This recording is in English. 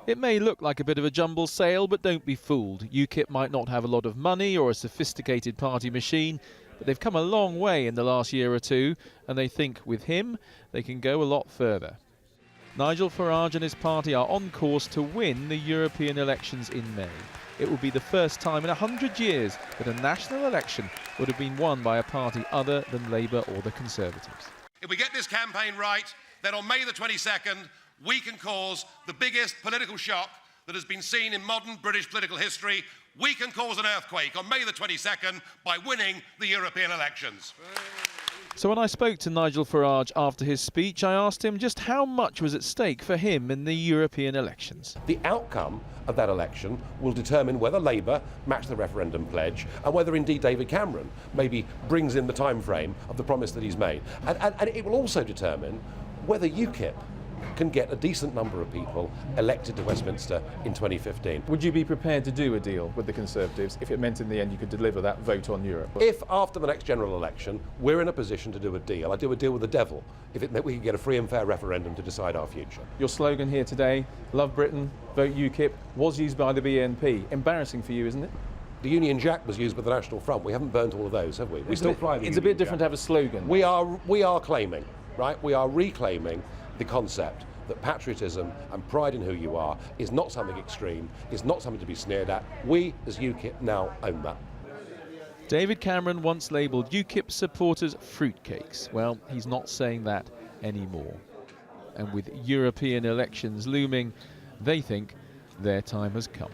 It may look like a bit of a jumble sale, but don't be fooled. UKIP might not have a lot of money or a sophisticated party machine, but they've come a long way in the last year or two, and they think with him they can go a lot further. Nigel Farage and his party are on course to win the European elections in May. It will be the first time in 100 years that a national election would have been won by a party other than Labour or the Conservatives. If we get this campaign right, then on May the 22nd, we can cause the biggest political shock that has been seen in modern British political history. We can cause an earthquake on May the 22nd by winning the European elections. So when I spoke to Nigel Farage after his speech, I asked him just how much was at stake for him in the European elections. The outcome of that election will determine whether Labour match the referendum pledge and whether indeed David Cameron maybe brings in the time frame of the promise that he's made. And it will also determine whether UKIP can get a decent number of people elected to Westminster in 2015. Would you be prepared to do a deal with the Conservatives if it meant in the end you could deliver that vote on Europe? If after the next general election we're in a position to do a deal, I'd do a deal with the devil if it meant we could get a free and fair referendum to decide our future. Your slogan here today, Love Britain, Vote UKIP, was used by the BNP. Embarrassing for you, isn't it? The Union Jack was used by the National Front. We haven't burnt all of those, have we? We still fly the It's a bit different to have a slogan. We are claiming, right? We are reclaiming the concept that patriotism and pride in who you are is not something extreme, is not something to be sneered at. We, as UKIP, now own that. David Cameron once labelled UKIP supporters fruitcakes. Well, he's not saying that anymore. And with European elections looming, they think their time has come.